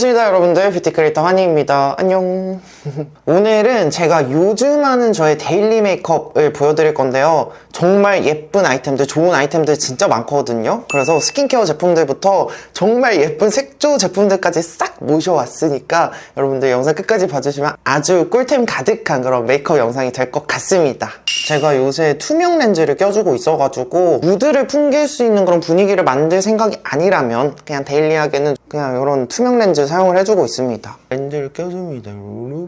반갑습니다 여러분들, 뷰티 크리에이터 환희입니다. 안녕. 오늘은 제가 요즘 하는 저의 데일리 메이크업을 보여드릴 건데요, 정말 예쁜 아이템들, 좋은 아이템들 진짜 많거든요. 그래서 스킨케어 제품들부터 정말 예쁜 색조 제품들까지 싹 모셔왔으니까 여러분들 영상 끝까지 봐주시면 아주 꿀템 가득한 그런 메이크업 영상이 될 것 같습니다. 제가 요새 투명 렌즈를 껴주고 있어가지고 무드를 풍길 수 있는 그런 분위기를 만들 생각이 아니라면 그냥 데일리하게는 그냥 이런 투명 렌즈 사용을 해주고 있습니다. 렌즈를 껴줍니다.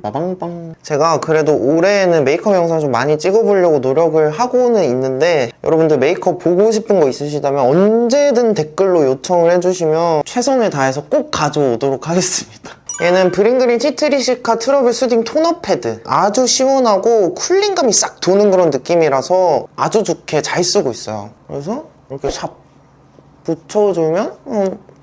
빠방빵. 제가 그래도 올해는 메이크업 영상 좀 많이 찍어보려고 노력을 하고는 있는데, 여러분들 메이크업 보고 싶은 거 있으시다면 언제든 댓글로 요청을 해주시면 최선을 다해서 꼭 가져오도록 하겠습니다. 얘는 브링그린 티트리시카 트러블 수딩 토너 패드, 아주 시원하고 쿨링감이 싹 도는 그런 느낌이라서 아주 좋게 잘 쓰고 있어요. 그래서 이렇게 샵 붙여주면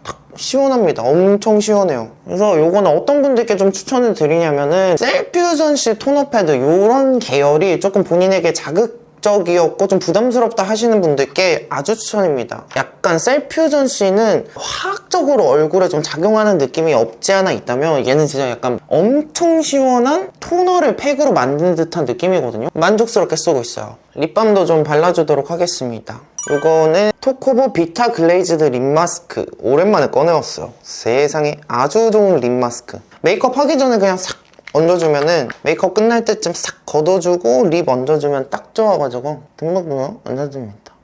탁 시원합니다. 엄청 시원해요. 그래서 요거는 어떤 분들께 좀 추천을 드리냐면은 셀퓨전시 토너 패드, 요런 계열이 조금 본인에게 자극적이었고 좀 부담스럽다 하시는 분들께 아주 추천입니다. 약간 셀퓨전시는 화학적으로 얼굴에 좀 작용하는 느낌이 없지 않아 있다면, 얘는 진짜 약간 엄청 시원한 토너를 팩으로 만든 듯한 느낌이거든요. 만족스럽게 쓰고 있어요. 립밤도 좀 발라주도록 하겠습니다. 이거는 토코보 비타 글레이즈드 립 마스크, 오랜만에 꺼내왔어요. 세상에, 아주 좋은 립 마스크. 메이크업 하기 전에 그냥 싹 얹어주면은 메이크업 끝날 때쯤 싹 걷어주고 립 얹어주면 딱 좋아가지고 듬뿍듬뿍 얹어줍니다.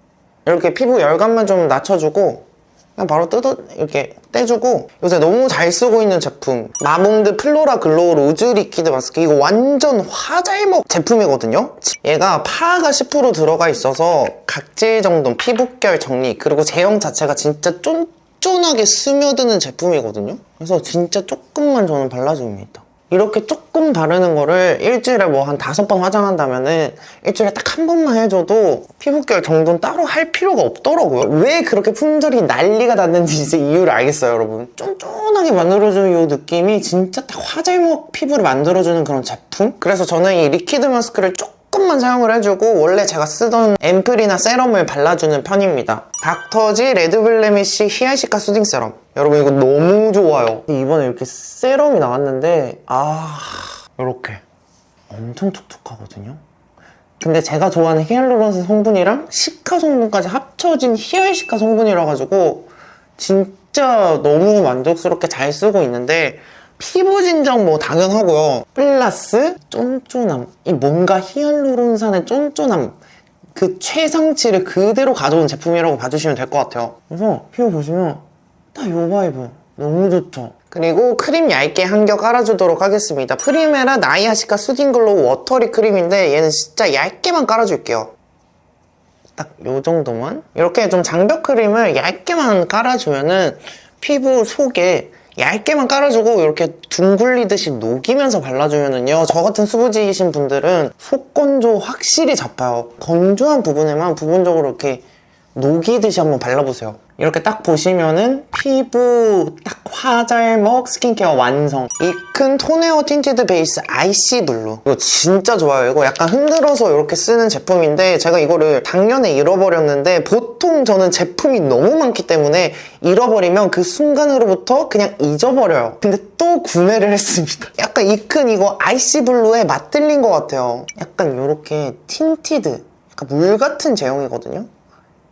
이렇게 피부 열감만 좀 낮춰주고 그냥 바로 이렇게 떼주고, 요새 너무 잘 쓰고 있는 제품 마몽드 플로라 글로우 로즈 리퀴드 마스크, 이거 완전 화잘먹 제품이거든요. 얘가 파가 10% 들어가 있어서 각질 정돈, 피부결 정리, 그리고 제형 자체가 진짜 쫀쫀하게 스며드는 제품이거든요. 그래서 진짜 조금만 저는 발라줍니다. 이렇게 조금 바르는 거를 일주일에 뭐 한 5번 화장한다면은 일주일에 딱 한 번만 해줘도 피부결 정돈 따로 할 필요가 없더라고요. 왜 그렇게 품절이 난리가 났는지 이제 이유를 알겠어요, 여러분. 쫀쫀하게 만들어주는 이 느낌이 진짜 딱 화잘먹 피부를 만들어주는 그런 제품? 그래서 저는 이 리퀴드 마스크를 조금만 사용을 해주고 원래 제가 쓰던 앰플이나 세럼을 발라주는 편입니다. 닥터지 레드블레미쉬 히알시카 수딩 세럼, 여러분 이거 너무 좋아요. 이번에 이렇게 세럼이 나왔는데 이렇게 엄청 촉촉하거든요. 근데 제가 좋아하는 히알루론산 성분이랑 시카 성분까지 합쳐진 히알시카 성분이라 가지고 진짜 너무 만족스럽게 잘 쓰고 있는데, 피부 진정 뭐 당연하고요, 플러스 쫀쫀함, 이 뭔가 히알루론산의 쫀쫀함, 그 최상치를 그대로 가져온 제품이라고 봐주시면 될 것 같아요. 그래서 피부 보시면 딱 요 바이브 너무 좋죠. 그리고 크림 얇게 한 겹 깔아주도록 하겠습니다. 프리메라 나이아시카 수딩 글로우 워터리 크림인데 얘는 진짜 얇게만 깔아줄게요. 딱 요 정도만. 이렇게 좀 장벽 크림을 얇게만 깔아주면은 피부 속에 얇게만 깔아주고 이렇게 둥글리듯이 녹이면서 발라주면은요, 저 같은 수부지이신 분들은 속 건조 확실히 잡아요. 건조한 부분에만 부분적으로 이렇게 녹이듯이 한번 발라보세요. 이렇게 딱 보시면은 피부 딱 화잘먹 스킨케어 완성. 이큰 톤에어 틴티드 베이스 아이시 블루, 이거 진짜 좋아요. 이거 약간 흔들어서 이렇게 쓰는 제품인데 제가 이거를 작년에 잃어버렸는데, 보통 저는 제품이 너무 많기 때문에 잃어버리면 그 순간으로부터 그냥 잊어버려요. 근데 또 구매를 했습니다. 약간 이큰 이거 아이시 블루에 맞들린 것 같아요. 약간 이렇게 틴티드, 약간 물 같은 제형이거든요.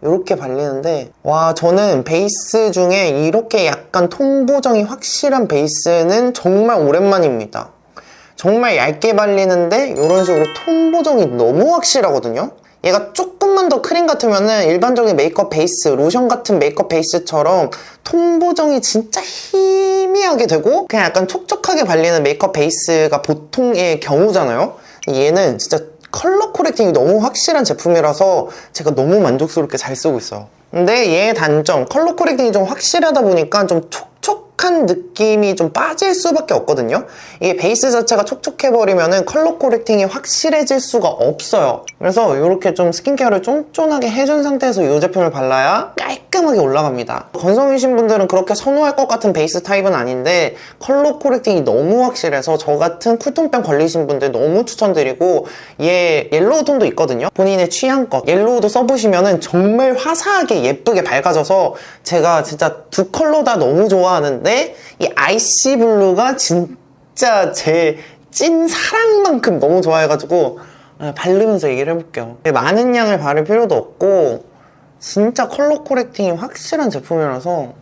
이렇게 발리는데, 와, 저는 베이스 중에 이렇게 약간 톤 보정이 확실한 베이스는 정말 오랜만입니다. 정말 얇게 발리는데 이런 식으로 톤 보정이 너무 확실하거든요. 얘가 조금만 더 크림 같으면은 일반적인 메이크업 베이스, 로션 같은 메이크업 베이스처럼 톤 보정이 진짜 희미하게 되고 그냥 약간 촉촉하게 발리는 메이크업 베이스가 보통의 경우잖아요. 얘는 진짜 컬러 코렉팅이 너무 확실한 제품이라서 제가 너무 만족스럽게 잘 쓰고 있어요. 근데 얘의 단점, 컬러 코렉팅이 좀 확실하다 보니까 좀 촉촉한 느낌이 좀 빠질 수밖에 없거든요. 이게 베이스 자체가 촉촉해버리면은 컬러 코렉팅이 확실해질 수가 없어요. 그래서 이렇게 좀 스킨케어를 쫀쫀하게 해준 상태에서 이 제품을 발라야 깔끔하게 올라갑니다. 건성이신 분들은 그렇게 선호할 것 같은 베이스 타입은 아닌데 컬러 코렉팅이 너무 확실해서 저 같은 쿨톤병 걸리신 분들 너무 추천드리고, 얘 옐로우 톤도 있거든요. 본인의 취향껏 옐로우도 써보시면은 정말 화사하게 예쁘게 밝아져서 제가 진짜 두 컬러 다 너무 좋아하는데 근데 이 아이시 블루가 진짜 제 찐 사랑만큼 너무 좋아해가지고 바르면서 얘기를 해볼게요. 많은 양을 바를 필요도 없고 진짜 컬러 코렉팅이 확실한 제품이라서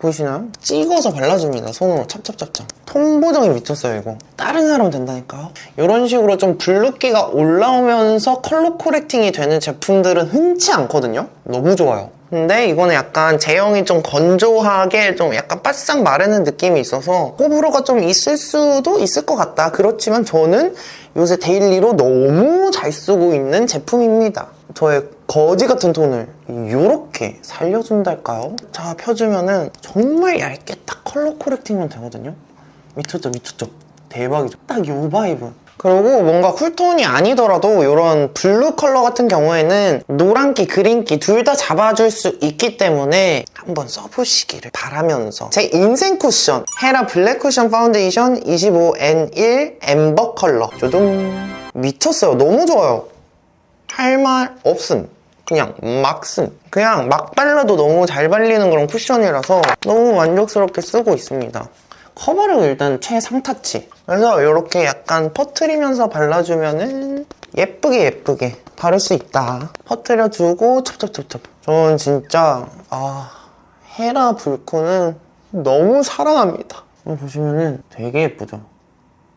보이시나요? 찍어서 발라줍니다. 손으로 찹찹찹찹. 톤 보정이 미쳤어요 이거. 다른 사람 된다니까요. 이런 식으로 좀 붉기가 올라오면서 컬러 코렉팅이 되는 제품들은 흔치 않거든요. 너무 좋아요. 근데 이거는 약간 제형이 좀 건조하게 좀 약간 바싹 마르는 느낌이 있어서 호불호가 좀 있을 수도 있을 것 같다. 그렇지만 저는 요새 데일리로 너무 잘 쓰고 있는 제품입니다. 저의 거지 같은 톤을 이렇게 살려준달까요? 자, 펴주면은 정말 얇게 딱 컬러 코렉팅만 되거든요. 미쳤죠, 미쳤죠. 대박이죠. 딱 요 바이브. 그리고 뭔가 쿨톤이 아니더라도 이런 블루 컬러 같은 경우에는 노란기, 그린기 둘 다 잡아줄 수 있기 때문에 한번 써보시기를 바라면서 제 인생 쿠션 헤라 블랙 쿠션 파운데이션 25N1 엠버 컬러 조동. 미쳤어요. 너무 좋아요. 할 말 없음. 그냥 막 쓴. 그냥 막 발라도 너무 잘 발리는 그런 쿠션이라서 너무 만족스럽게 쓰고 있습니다. 커버력 일단 최상타치. 그래서 이렇게 약간 퍼트리면서 발라주면은 예쁘게 바를 수 있다. 퍼트려주고 첩첩첩첩. 저는 진짜 헤라 불코는 너무 사랑합니다. 보시면은 되게 예쁘죠?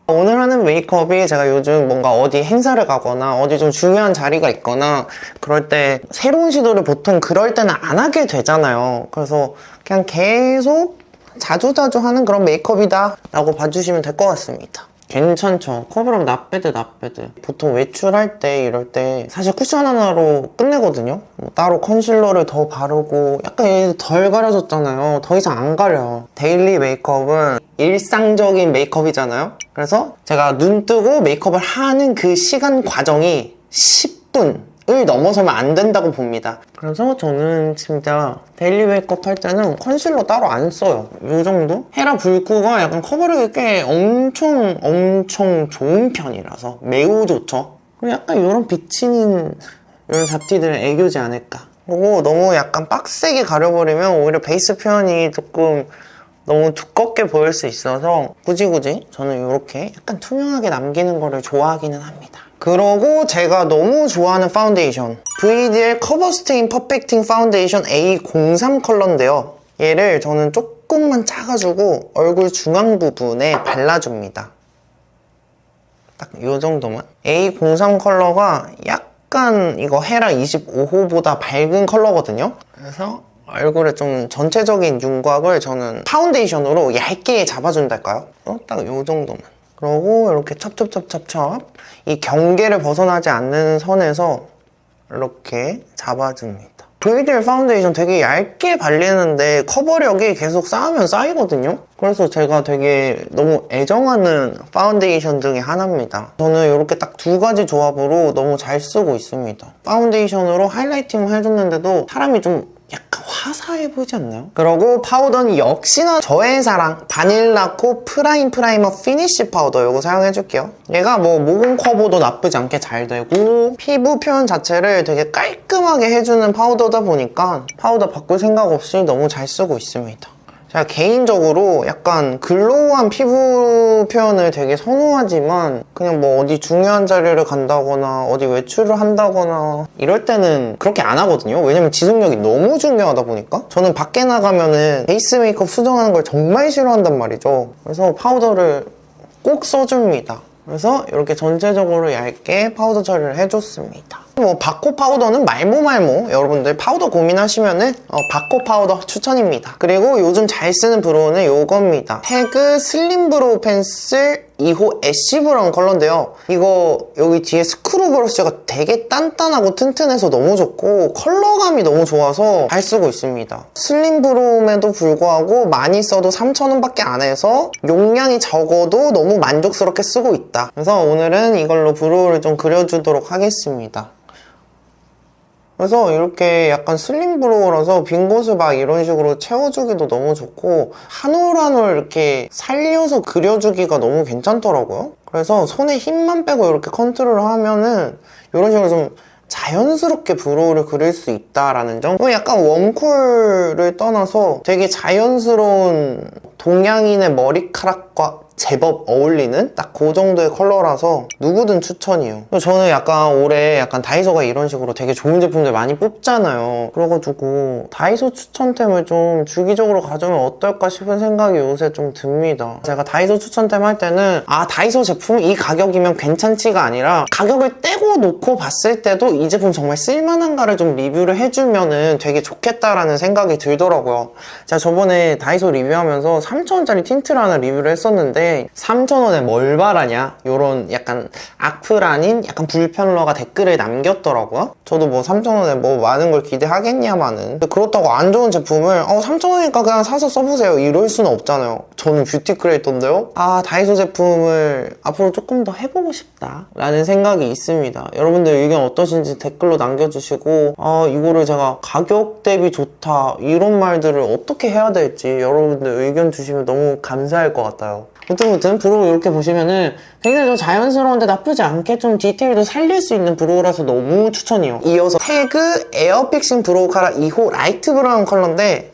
오늘 하는 메이크업이 제가 요즘 뭔가 어디 행사를 가거나 어디 좀 중요한 자리가 있거나 그럴 때 새로운 시도를 보통 그럴 때는 안 하게 되잖아요. 그래서 그냥 계속 자주자주 하는 그런 메이크업이다 라고 봐주시면 될 것 같습니다. 괜찮죠? 커버력 나빼드. 보통 외출할 때 이럴 때 사실 쿠션 하나로 끝내거든요. 따로 컨실러를 더 바르고 약간 얘 덜 가려졌잖아요. 더 이상 안 가려. 데일리 메이크업은 일상적인 메이크업이잖아요. 그래서 제가 눈 뜨고 메이크업을 하는 그 시간 과정이 10분을 넘어서면 안 된다고 봅니다. 그래서 저는 진짜 데일리 메이크업 할 때는 컨실러 따로 안 써요. 이 정도? 헤라 불쿠가 약간 커버력이 꽤 엄청 좋은 편이라서 매우 좋죠. 그리고 약간 이런 비치는 이런 잡티들은 애교지 않을까. 그리고 너무 약간 빡세게 가려버리면 오히려 베이스 표현이 조금 너무 두껍게 보일 수 있어서 굳이 저는 이렇게 약간 투명하게 남기는 거를 좋아하기는 합니다. 그러고 제가 너무 좋아하는 파운데이션 VDL 커버스테인 퍼펙팅 파운데이션 A03 컬러인데요. 얘를 저는 조금만 짜가지고 얼굴 중앙 부분에 발라줍니다. 딱 이 정도만. A03 컬러가 약간 이거 헤라 25호보다 밝은 컬러거든요. 그래서 얼굴에 좀 전체적인 윤곽을 저는 파운데이션으로 얇게 잡아준달까요? 딱 이 정도만. 그러고 이렇게 첩첩첩첩첩 이 경계를 벗어나지 않는 선에서 이렇게 잡아줍니다. VDL 파운데이션 되게 얇게 발리는데 커버력이 계속 쌓으면 쌓이거든요? 그래서 제가 되게 너무 애정하는 파운데이션 중에 하나입니다. 저는 이렇게 딱 두 가지 조합으로 너무 잘 쓰고 있습니다. 파운데이션으로 하이라이팅을 해줬는데도 사람이 좀 약간 화사해 보이지 않나요? 그리고 파우더는 역시나 저의 사랑 바닐라코 프라이머 피니쉬 파우더 이거 사용해줄게요. 얘가 뭐 모공 커버도 나쁘지 않게 잘 되고 피부 표현 자체를 되게 깔끔하게 해주는 파우더다 보니까 파우더 바꿀 생각 없이 너무 잘 쓰고 있습니다. 제가 개인적으로 약간 글로우한 피부 표현을 되게 선호하지만 그냥 뭐 어디 중요한 자리를 간다거나 어디 외출을 한다거나 이럴 때는 그렇게 안 하거든요. 왜냐면 지속력이 너무 중요하다 보니까 저는 밖에 나가면은 베이스 메이크업 수정하는 걸 정말 싫어한단 말이죠. 그래서 파우더를 꼭 써줍니다. 그래서 이렇게 전체적으로 얇게 파우더 처리를 해줬습니다. 뭐 바코 파우더는 말모 여러분들 파우더 고민하시면은 바코 파우더 추천입니다. 그리고 요즘 잘 쓰는 브로우는 요겁니다. 태그 슬림 브로우 펜슬 2호 애쉬 브라운 컬러인데요. 이거 여기 뒤에 스크루 브러쉬가 되게 단단하고 튼튼해서 너무 좋고 컬러감이 너무 좋아서 잘 쓰고 있습니다. 슬림 브로움에도 불구하고 많이 써도 3,000원밖에 안 해서 용량이 적어도 너무 만족스럽게 쓰고 있다. 그래서 오늘은 이걸로 브로우를 좀 그려주도록 하겠습니다. 그래서 이렇게 약간 슬림 브로우라서 빈 곳을 막 이런 식으로 채워주기도 너무 좋고 한 올 한 올 이렇게 살려서 그려주기가 너무 괜찮더라고요. 그래서 손에 힘만 빼고 이렇게 컨트롤을 하면은 이런 식으로 좀 자연스럽게 브로우를 그릴 수 있다라는 점. 약간 웜쿨을 떠나서 되게 자연스러운 동양인의 머리카락과 제법 어울리는 딱 그 정도의 컬러라서 누구든 추천이에요. 저는 약간 올해 약간 다이소가 이런 식으로 되게 좋은 제품들 많이 뽑잖아요. 그래가지고 다이소 추천템을 좀 주기적으로 가져오면 어떨까 싶은 생각이 요새 좀 듭니다. 제가 다이소 추천템 할 때는 다이소 제품 이 가격이면 괜찮지가 아니라 가격을 떼고 놓고 봤을 때도 이 제품 정말 쓸만한가를 좀 리뷰를 해주면은 되게 좋겠다라는 생각이 들더라고요. 제가 저번에 다이소 리뷰하면서 3,000원짜리 틴트를 하나 리뷰를 했었는데 3,000원에 뭘 바라냐? 요런 약간 악플 아닌 약간 불편러가 댓글을 남겼더라고요. 저도 뭐 3,000원에 뭐 많은 걸 기대하겠냐마는. 그렇다고 안 좋은 제품을 3,000원이니까 그냥 사서 써보세요 이럴 수는 없잖아요. 저는 뷰티 크리에이터인데요. 다이소 제품을 앞으로 조금 더 해보고 싶다 라는 생각이 있습니다. 여러분들 의견 어떠신지 댓글로 남겨주시고 이거를 제가 가격 대비 좋다 이런 말들을 어떻게 해야 될지 여러분들 의견 주시면 너무 감사할 것 같아요. 무튼 브로우 이렇게 보시면은 굉장히 좀 자연스러운데 나쁘지 않게 좀 디테일도 살릴 수 있는 브로우라서 너무 추천이에요. 이어서 태그 에어픽싱 브로우 카라 2호 라이트 브라운 컬러인데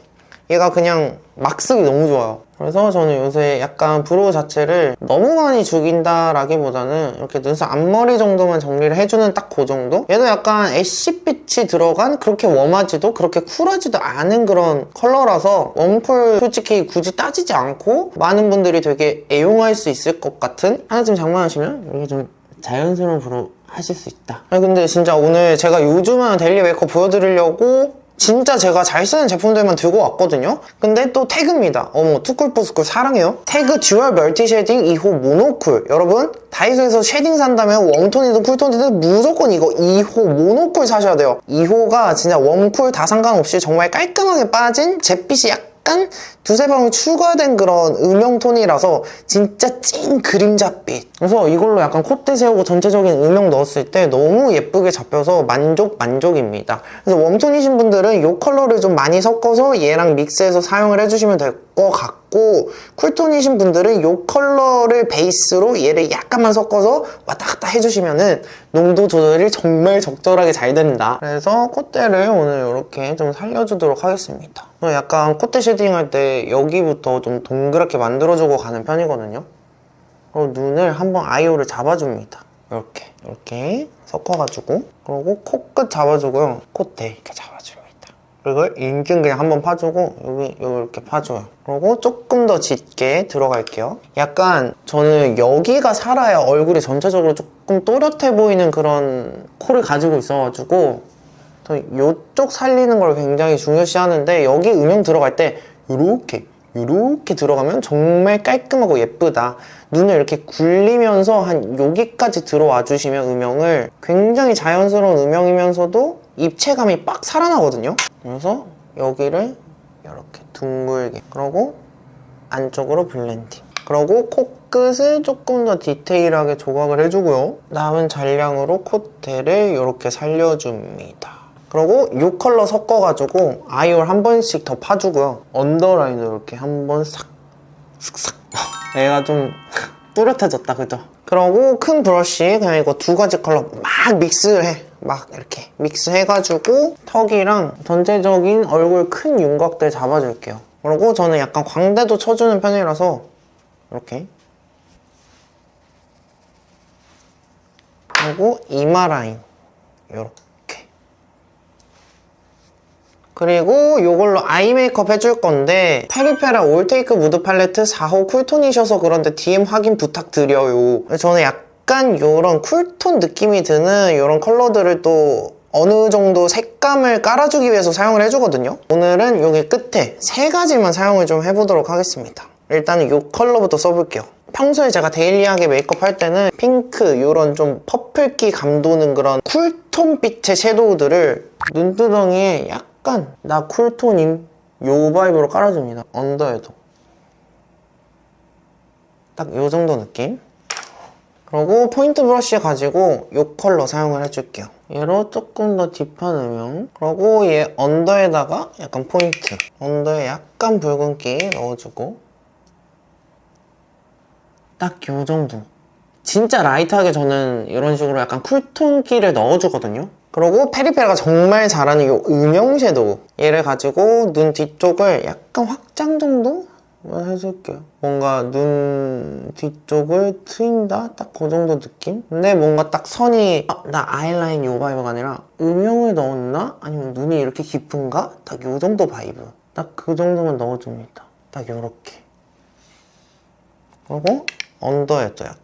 얘가 그냥 막 쓰기 너무 좋아요. 그래서 저는 요새 약간 브로우 자체를 너무 많이 죽인다라기보다는 이렇게 눈썹 앞머리 정도만 정리를 해주는 딱 그 정도? 얘도 약간 애쉬빛이 들어간 그렇게 웜하지도 그렇게 쿨하지도 않은 그런 컬러라서 웜쿨 솔직히 굳이 따지지 않고 많은 분들이 되게 애용할 수 있을 것 같은 하나쯤 장만하시면 이렇게 좀 자연스러운 브로우 하실 수 있다. 근데 진짜 오늘 제가 요즘 하는 데일리 메이크업 보여드리려고 진짜 제가 잘 쓰는 제품들만 들고 왔거든요. 근데 또 태그입니다. 어머 투쿨포스쿨 사랑해요. 태그 듀얼 멀티 쉐딩 2호 모노쿨. 여러분 다이소에서 쉐딩 산다면 웜톤이든 쿨톤이든 무조건 이거 2호 모노쿨 사셔야 돼요. 2호가 진짜 웜쿨 다 상관없이 정말 깔끔하게 빠진 잿빛이 약간 두세 방울 추가된 그런 음영톤이라서 진짜 찐 그림자빛. 그래서 이걸로 약간 콧대 세우고 전체적인 음영 넣었을 때 너무 예쁘게 잡혀서 만족입니다. 그래서 웜톤이신 분들은 이 컬러를 좀 많이 섞어서 얘랑 믹스해서 사용을 해주시면 될 것 같고, 쿨톤이신 분들은 이 컬러를 베이스로 얘를 약간만 섞어서 왔다 갔다 해주시면은 농도 조절이 정말 적절하게 잘 된다. 그래서 콧대를 오늘 이렇게 좀 살려주도록 하겠습니다. 약간 콧대 쉐딩할 때 여기부터 좀 동그랗게 만들어주고 가는 편이거든요. 그리고 눈을 한번 아이홀을 잡아줍니다. 이렇게 섞어가지고, 그리고 코끝 잡아주고요. 콧대 이렇게 잡아줍니다. 그리고 인중 그냥 한번 파주고 여기 이렇게 파줘요. 그리고 조금 더 짙게 들어갈게요. 약간 저는 여기가 살아야 얼굴이 전체적으로 조금 또렷해 보이는 그런 코를 가지고 있어가지고 이쪽 살리는 걸 굉장히 중요시 하는데, 여기 음영 들어갈 때 이렇게 들어가면 정말 깔끔하고 예쁘다. 눈을 이렇게 굴리면서 한 여기까지 들어와 주시면 음영을 굉장히 자연스러운 음영이면서도 입체감이 빡 살아나거든요. 그래서 여기를 이렇게 둥글게, 그리고 안쪽으로 블렌딩, 그리고 코끝을 조금 더 디테일하게 조각을 해주고요. 남은 잔량으로 콧대를 이렇게 살려줍니다. 그리고 이 컬러 섞어가지고 아이홀 한 번씩 더 파주고요. 언더라인을 이렇게 한 번 싹 얘가 좀 또렷해졌다, 그죠? 그리고 큰 브러쉬 그냥 이거 두 가지 컬러 막 믹스해. 막 이렇게 믹스해가지고 턱이랑 전체적인 얼굴 큰 윤곽들 잡아줄게요. 그리고 저는 약간 광대도 쳐주는 편이라서 이렇게, 그리고 이마 라인 이렇게, 그리고 이걸로 아이 메이크업 해줄 건데 페리페라 올테이크 무드 팔레트 4호 쿨톤이셔서 그런데 DM 확인 부탁드려요. 저는 약간 이런 쿨톤 느낌이 드는 이런 컬러들을 또 어느 정도 색감을 깔아주기 위해서 사용을 해주거든요. 오늘은 여기 끝에 세 가지만 사용을 좀 해보도록 하겠습니다. 일단은 이 컬러부터 써볼게요. 평소에 제가 데일리하게 메이크업 할 때는 핑크, 이런 좀 퍼플기 감도는 그런 쿨톤빛의 섀도우들을 눈두덩이에 약간 나 쿨톤임 요 바이브로 깔아줍니다. 언더에도 딱 요 정도 느낌. 그리고 포인트 브러쉬 가지고 요 컬러 사용을 해줄게요. 얘로 조금 더 딥한 음영, 그리고 얘 언더에다가 약간 포인트, 언더에 약간 붉은기 넣어주고 딱 요 정도. 진짜 라이트하게 저는 이런 식으로 약간 쿨톤기를 넣어주거든요. 그리고 페리페라가 정말 잘하는 이 음영 섀도우, 얘를 가지고 눈 뒤쪽을 약간 확장 정도 해줄게요. 뭔가 눈 뒤쪽을 트인다? 딱 그 정도 느낌? 근데 뭔가 딱 선이 나 아이라인 요 바이브가 아니라 음영을 넣었나? 아니면 눈이 이렇게 깊은가? 딱 요 정도 바이브. 딱 그 정도만 넣어줍니다. 딱 요렇게. 그리고 언더에도 약간.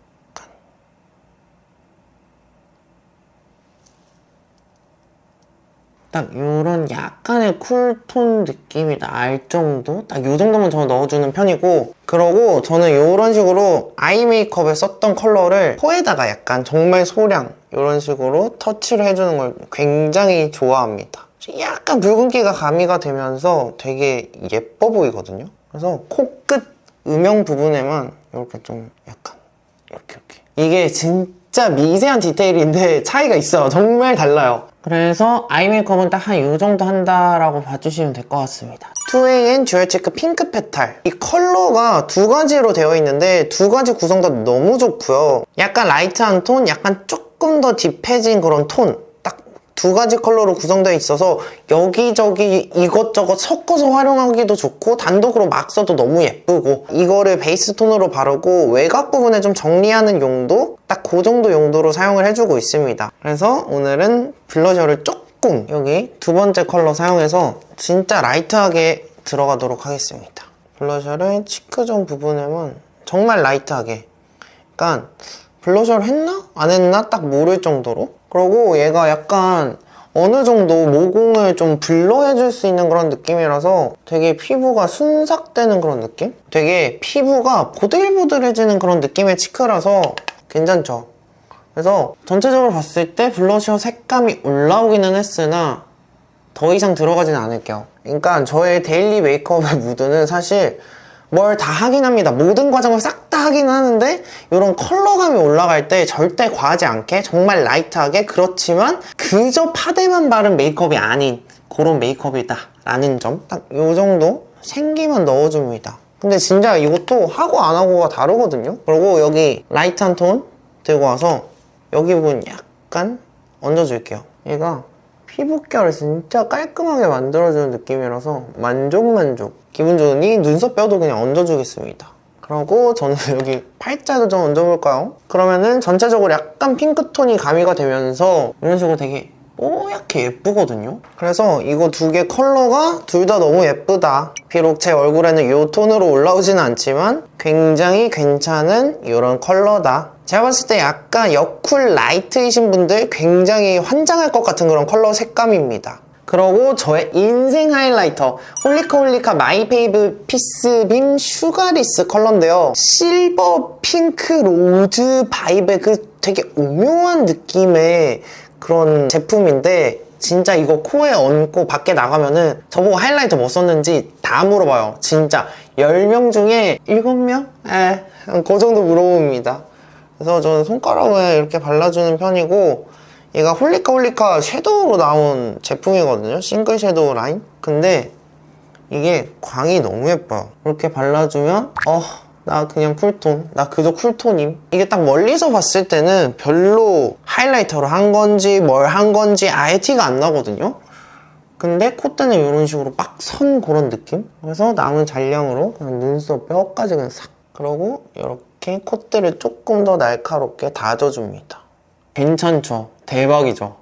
딱 요런 약간의 쿨톤 느낌이 날 정도? 딱 요 정도만 저는 넣어주는 편이고, 그러고 저는 요런 식으로 아이 메이크업에 썼던 컬러를 코에다가 약간 정말 소량 요런 식으로 터치를 해주는 걸 굉장히 좋아합니다. 약간 붉은기가 가미가 되면서 되게 예뻐 보이거든요. 그래서 코끝 음영 부분에만 이렇게 좀 약간 이렇게 이게 진짜 미세한 디테일인데 차이가 있어요. 정말 달라요. 그래서 아이 메이크업은 딱 한 이 정도 한다라고 봐주시면 될 것 같습니다. 2AN 듀얼 체크 핑크 페탈. 이 컬러가 두 가지로 되어 있는데 두 가지 구성 다 너무 좋고요. 약간 라이트한 톤, 약간 조금 더 딥해진 그런 톤. 딱 두 가지 컬러로 구성되어 있어서 여기저기 이것저것 섞어서 활용하기도 좋고 단독으로 막 써도 너무 예쁘고, 이거를 베이스 톤으로 바르고 외곽 부분에 좀 정리하는 용도? 딱 그 정도 용도로 사용을 해주고 있습니다. 그래서 오늘은 블러셔를 조금 여기 두 번째 컬러 사용해서 진짜 라이트하게 들어가도록 하겠습니다. 블러셔를 치크존 부분에만 정말 라이트하게, 약간 블러셔를 했나? 안 했나? 딱 모를 정도로. 그리고 얘가 약간 어느 정도 모공을 좀 블러해줄 수 있는 그런 느낌이라서 되게 피부가 순삭되는 그런 느낌? 되게 피부가 보들보들해지는 그런 느낌의 치크라서 괜찮죠? 그래서 전체적으로 봤을 때 블러셔 색감이 올라오기는 했으나 더 이상 들어가지는 않을게요. 그러니까 저의 데일리 메이크업의 무드는 사실 뭘 다 하긴 합니다. 모든 과정을 싹 다 하긴 하는데 이런 컬러감이 올라갈 때 절대 과하지 않게 정말 라이트하게, 그렇지만 그저 파데만 바른 메이크업이 아닌 그런 메이크업이다 라는 점, 딱 이 정도 생기만 넣어줍니다. 근데 진짜 이것도 하고 안 하고가 다르거든요. 그리고 여기 라이트한 톤 들고 와서 여기 부분 약간 얹어줄게요. 얘가 피부결을 진짜 깔끔하게 만들어주는 느낌이라서 만족. 기분 좋으니 눈썹 뼈도 그냥 얹어주겠습니다. 그리고 저는 여기 팔자도 좀 얹어볼까요? 그러면은 전체적으로 약간 핑크톤이 가미가 되면서 이런 식으로 되게 뽀얗게 예쁘거든요. 그래서 이거 두 개 컬러가 둘 다 너무 예쁘다. 비록 제 얼굴에는 이 톤으로 올라오지는 않지만 굉장히 괜찮은 이런 컬러다. 제가 봤을 때 약간 여쿨 라이트이신 분들 굉장히 환장할 것 같은 그런 컬러 색감입니다. 그리고 저의 인생 하이라이터 홀리카 마이 페이브 피스빔 슈가리스 컬러인데요. 실버 핑크 로즈 바이브의 그 되게 오묘한 느낌의 그런 제품인데, 진짜 이거 코에 얹고 밖에 나가면은 저보고 하이라이터 뭐 썼는지 다 물어봐요. 진짜 10명 중에 7명? 그 정도 물어봅니다. 그래서 저는 손가락에 이렇게 발라주는 편이고, 얘가 홀리카 섀도우로 나온 제품이거든요. 싱글 섀도우 라인. 근데 이게 광이 너무 예뻐요. 이렇게 발라주면 나 그냥 쿨톤, 나 그저 쿨톤임. 이게 딱 멀리서 봤을 때는 별로 하이라이터로 한 건지 뭘 한 건지 아예 티가 안 나거든요. 근데 콧대는 이런 식으로 빡 선 그런 느낌? 그래서 남은 잔량으로 그냥 눈썹 뼈까지 그냥 싹, 그러고 이렇게 콧대를 조금 더 날카롭게 다져줍니다. 괜찮죠? 대박이죠?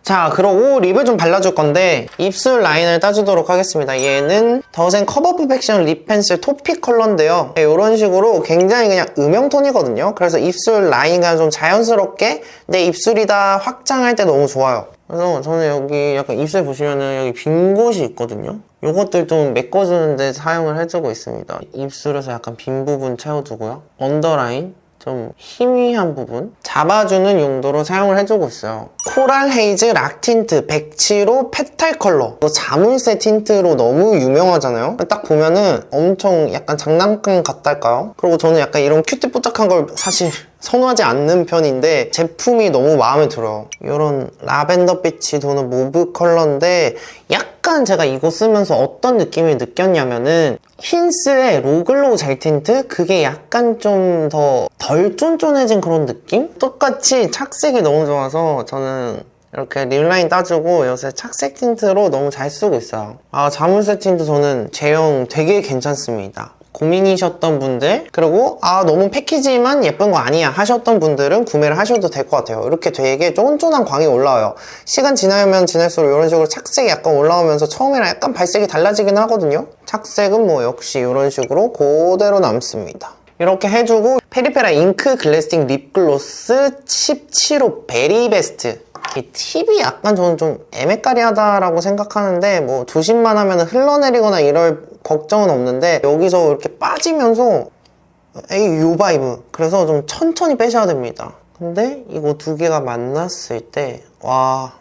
자, 그러고 립을 좀 발라줄 건데 입술 라인을 따주도록 하겠습니다. 얘는 더센 커버 퍼펙션 립 펜슬 토픽 컬러인데요. 이런 식으로 굉장히 그냥 음영톤이거든요. 그래서 입술 라인 그냥 좀 자연스럽게 내 입술이다 확장할 때 너무 좋아요. 그래서 저는 여기 약간 입술 보시면은 여기 빈 곳이 있거든요. 요것들 좀 메꿔주는데 사용을 해주고 있습니다. 입술에서 약간 빈 부분 채워주고요. 언더라인 좀 희미한 부분 잡아주는 용도로 사용을 해주고 있어요. 코랄 헤이즈 락 틴트 107호 페탈 컬러. 이거 자물쇠 틴트로 너무 유명하잖아요. 딱 보면은 엄청 약간 장난감 같달까요? 그리고 저는 약간 이런 큐티 뽀짝한 걸 사실 선호하지 않는 편인데 제품이 너무 마음에 들어요. 이런 라벤더 빛이 도는 모브 컬러인데 약간 제가 이거 쓰면서 어떤 느낌을 느꼈냐면은 힌스의 로글로우 젤 틴트? 그게 약간 좀 더 덜 쫀쫀해진 그런 느낌? 똑같이 착색이 너무 좋아서 저는 이렇게 립라인 따주고 요새 착색 틴트로 너무 잘 쓰고 있어요. 자물쇠 틴트 저는 제형 되게 괜찮습니다. 고민이셨던 분들, 그리고 너무 패키지만 예쁜 거 아니야 하셨던 분들은 구매를 하셔도 될 것 같아요. 이렇게 되게 쫀쫀한 광이 올라와요. 시간 지나면 지날수록 이런 식으로 착색이 약간 올라오면서 처음에랑 약간 발색이 달라지긴 하거든요. 착색은 뭐 역시 이런 식으로 그대로 남습니다. 이렇게 해주고 페리페라 잉크 글래스팅 립글로스 17호 베리베스트. 이 팁이 약간 저는 좀 애매까리하다라고 생각하는데 뭐 조심만 하면 흘러내리거나 이럴 걱정은 없는데 여기서 이렇게 빠지면서 요 바이브. 그래서 좀 천천히 빼셔야 됩니다. 근데 이거 두 개가 만났을 때 와,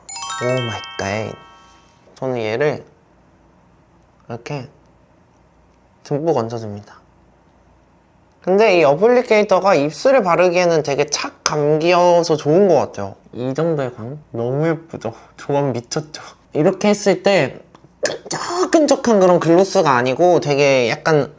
오 마이 갓. 저는 얘를 이렇게 듬뿍 얹어줍니다. 근데 이 어플리케이터가 입술에 바르기에는 되게 착 감겨서 좋은 것 같아요. 이 정도의 광? 너무 예쁘죠? 조합 미쳤죠? 이렇게 했을 때 끈적끈적한 그런 글로스가 아니고 되게 약간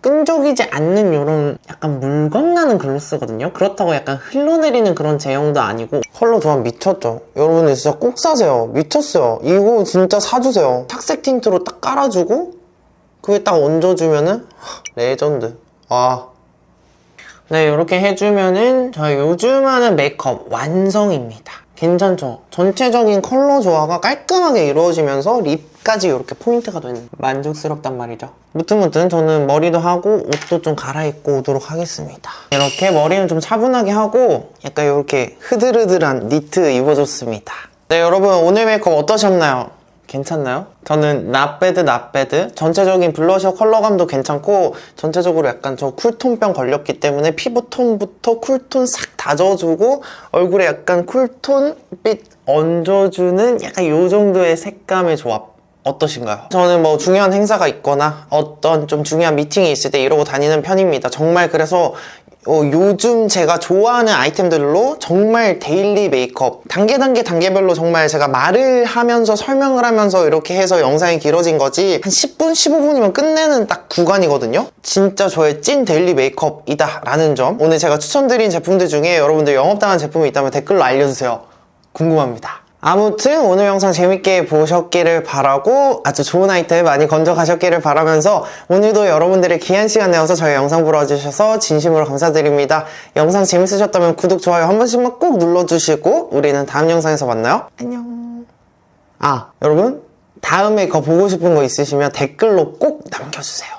끈적이지 않는 이런 약간 물광 나는 글로스거든요? 그렇다고 약간 흘러내리는 그런 제형도 아니고 컬러 조합 미쳤죠? 여러분들 진짜 꼭 사세요. 미쳤어요. 이거 진짜 사주세요. 착색 틴트로 딱 깔아주고 그게 딱 얹어주면은 레전드. 네, 이렇게 해주면은 저희 요즘 하는 메이크업 완성입니다. 괜찮죠? 전체적인 컬러 조화가 깔끔하게 이루어지면서 립까지 이렇게 포인트가 되는 만족스럽단 말이죠. 무튼 저는 머리도 하고 옷도 좀 갈아입고 오도록 하겠습니다. 이렇게 머리는 좀 차분하게 하고 약간 이렇게 흐들흐들한 니트 입어줬습니다. 네, 여러분 오늘 메이크업 어떠셨나요? 괜찮나요? 저는 not bad. 전체적인 블러셔 컬러감도 괜찮고 전체적으로 약간 저 쿨톤병 걸렸기 때문에 피부톤부터 쿨톤 싹 다져주고 얼굴에 약간 쿨톤빛 얹어주는 약간 요 정도의 색감의 조합 어떠신가요? 저는 뭐 중요한 행사가 있거나 어떤 좀 중요한 미팅이 있을 때 이러고 다니는 편입니다. 정말 그래서 요즘 제가 좋아하는 아이템들로 정말 데일리 메이크업 단계별로 정말 제가 말을 하면서 설명을 하면서 이렇게 해서 영상이 길어진 거지 한 10분, 15분이면 끝내는 딱 구간이거든요. 진짜 저의 찐 데일리 메이크업이다 라는 점. 오늘 제가 추천드린 제품들 중에 여러분들 영업당한 제품이 있다면 댓글로 알려주세요. 궁금합니다. 아무튼 오늘 영상 재밌게 보셨기를 바라고 아주 좋은 아이템 많이 건져 가셨기를 바라면서 오늘도 여러분들의 귀한 시간 내어서 저희 영상 보러 와주셔서 진심으로 감사드립니다. 영상 재밌으셨다면 구독, 좋아요 한 번씩만 꼭 눌러주시고 우리는 다음 영상에서 만나요. 안녕. 여러분 다음에 거 보고 싶은 거 있으시면 댓글로 꼭 남겨주세요.